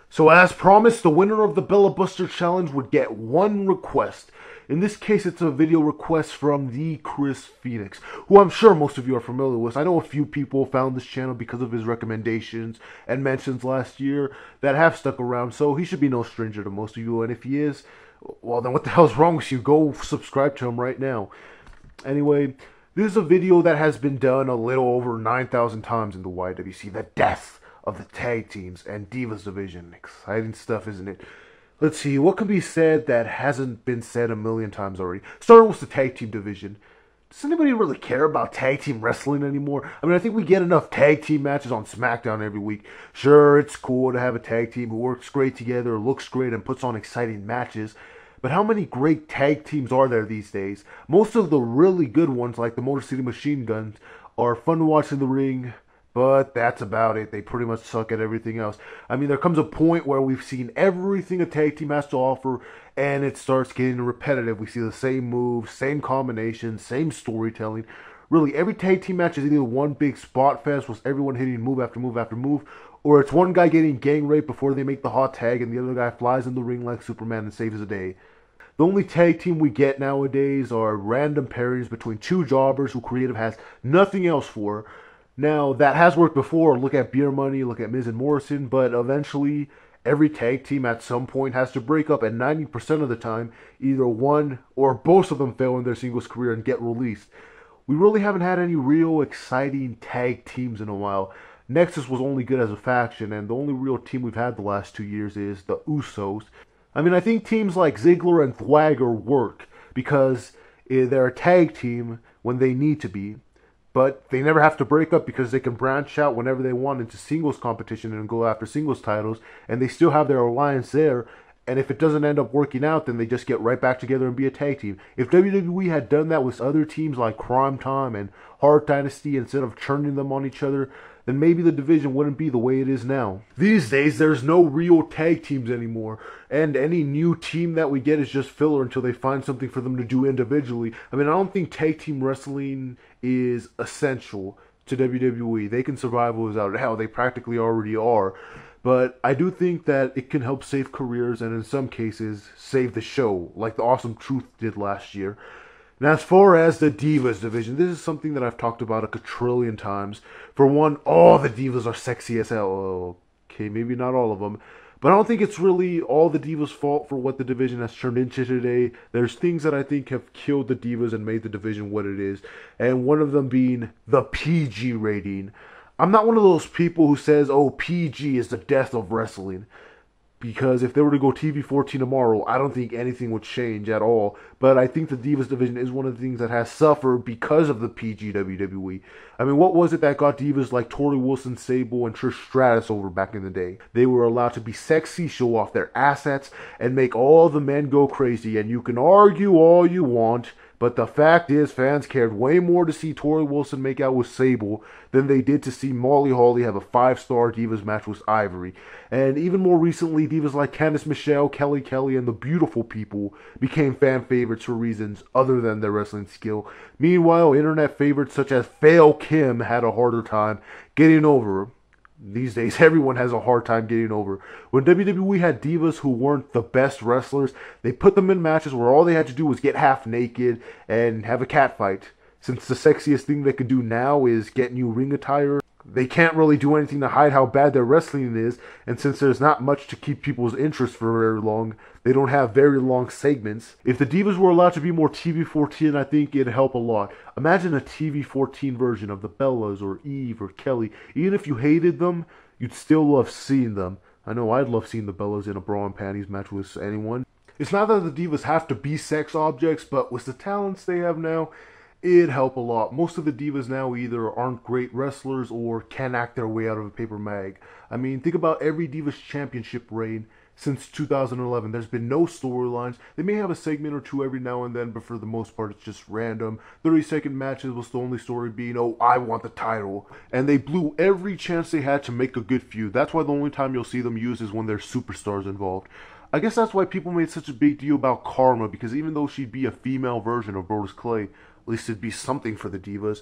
So as promised, the winner of the Bella Buster Challenge would get one request. In this case, it's a video request from TheChrisPhoenix, who I'm sure most of you are familiar with. I know a few people found this channel because of his recommendations and mentions last year that have stuck around, so he should be no stranger to most of you, and if he is, well then what the hell's wrong with you? Go subscribe to him right now. Anyway, this is a video that has been done a little over 9,000 times in the YWC, the death of the tag teams and Divas division. Exciting stuff, isn't it? Let's see, what can be said that hasn't been said a million times already? Starting with the tag team division. Does anybody really care about tag team wrestling anymore? I mean, I think we get enough tag team matches on SmackDown every week. Sure, it's cool to have a tag team who works great together, looks great, and puts on exciting matches. But how many great tag teams are there these days? Most of the really good ones, like the Motor City Machine Guns, are fun to watch in the ring, but that's about it. They pretty much suck at everything else. I mean, there comes a point where we've seen everything a tag team has to offer, and it starts getting repetitive. We see the same moves, same combinations, same storytelling. Really, every tag team match is either one big spot fest with everyone hitting move after move after move, or it's one guy getting gang raped before they make the hot tag, and the other guy flies in the ring like Superman and saves the day. The only tag team we get nowadays are random pairings between two jobbers who creative has nothing else for. Now, that has worked before. Look at Beer Money, look at Miz and Morrison, but eventually every tag team at some point has to break up, and 90% of the time, either one or both of them fail in their singles career and get released. We really haven't had any real exciting tag teams in a while. Nexus was only good as a faction, and the only real team we've had the last 2 years is the Usos. I mean, I think teams like Ziggler and Thwagger work because they're a tag team when they need to be. But they never have to break up because they can branch out whenever they want into singles competition and go after singles titles, and they still have their alliance there. And if it doesn't end up working out, then they just get right back together and be a tag team. If WWE had done that with other teams like Crime Time and Hart Dynasty instead of churning them on each other, then maybe the division wouldn't be the way it is now. These days, there's no real tag teams anymore, and any new team that we get is just filler until they find something for them to do individually. I mean, I don't think tag team wrestling is essential to WWE. They can survive without it. Hell, they practically already are. But I do think that it can help save careers and in some cases save the show, like the Awesome Truth did last year. Now, as far as the Divas division, this is something that I've talked about a quadrillion times. For one, all the Divas are sexy as hell. Okay, maybe not all of them. But I don't think it's really all the Divas' fault for what the division has turned into today. There's things that I think have killed the Divas and made the division what it is. And one of them being the PG rating. I'm not one of those people who says, oh, PG is the death of wrestling. Because if they were to go TV-14 tomorrow, I don't think anything would change at all. But I think the Divas division is one of the things that has suffered because of the PG WWE. I mean, what was it that got Divas like Tori Wilson, Sable, and Trish Stratus over back in the day? They were allowed to be sexy, show off their assets, and make all the men go crazy. And you can argue all you want, but the fact is, fans cared way more to see Tori Wilson make out with Sable than they did to see Molly Holly have a 5-star Divas match with Ivory. And even more recently, Divas like Candice Michelle, Kelly Kelly, and the Beautiful People became fan favorites for reasons other than their wrestling skill. Meanwhile, internet favorites such as Fail Kim had a harder time getting over. These days, everyone has a hard time getting over. When WWE had divas who weren't the best wrestlers, they put them in matches where all they had to do was get half naked and have a cat fight. Since the sexiest thing they can do now is get new ring attire, they can't really do anything to hide how bad their wrestling is, and since there's not much to keep people's interest for very long, they don't have very long segments. If the Divas were allowed to be more TV-14, I think it'd help a lot. Imagine a TV-14 version of the Bellas or Eve or Kelly. Even if you hated them, you'd still love seeing them. I know I'd love seeing the Bellas in a bra and panties match with anyone. It's not that the Divas have to be sex objects, but with the talents they have now, it'd help a lot. Most of the Divas now either aren't great wrestlers or can't act their way out of a paper mag. I mean, think about every Divas championship reign since 2011. There's been no storylines. They may have a segment or two every now and then, but for the most part it's just random. 30-second matches with the only story being, oh, I want the title. And they blew every chance they had to make a good feud. That's why the only time you'll see them used is when there's superstars involved. I guess that's why people made such a big deal about Karma, because even though she'd be a female version of Brodus Clay, at least it'd be something for the Divas.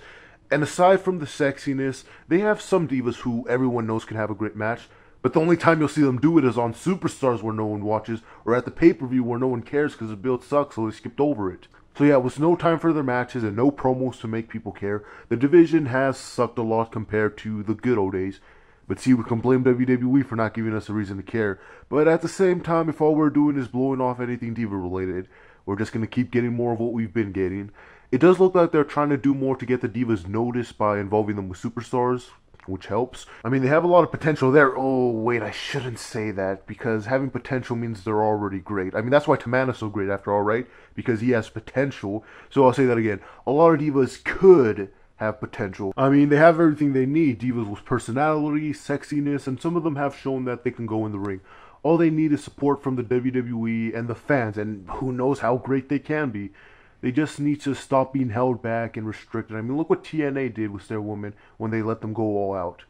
And aside from the sexiness, they have some Divas who everyone knows can have a great match. But the only time you'll see them do it is on Superstars where no one watches, or at the pay-per-view where no one cares because the build sucks, so they skipped over it. So yeah, with no time for their matches and no promos to make people care, the division has sucked a lot compared to the good old days. But see, we can blame WWE for not giving us a reason to care. But at the same time, if all we're doing is blowing off anything Diva related, we're just going to keep getting more of what we've been getting. It does look like they're trying to do more to get the Divas noticed by involving them with Superstars, which helps. I mean, they have a lot of potential there. Oh, wait, I shouldn't say that, because having potential means they're already great. I mean, that's why Tamana's so great after all, right? Because he has potential. So I'll say that again. A lot of Divas could have potential. I mean, they have everything they need. Divas with personality, sexiness, and some of them have shown that they can go in the ring. All they need is support from the WWE and the fans, and who knows how great they can be. They just need to stop being held back and restricted. I mean, look what TNA did with their women when they let them go all out.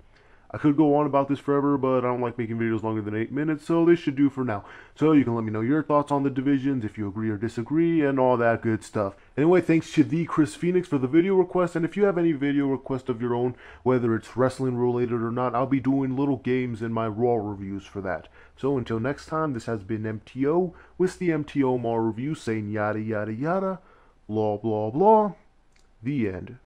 I could go on about this forever, but I don't like making videos longer than 8 minutes, so this should do for now. So you can let me know your thoughts on the divisions, if you agree or disagree, and all that good stuff. Anyway, thanks to TheChrisPhoenix for the video request, and if you have any video request of your own, whether it's wrestling related or not, I'll be doing little games in my Raw reviews for that. So until next time, this has been MTO with the MTO Mar review saying yada yada yada, blah blah blah, the end.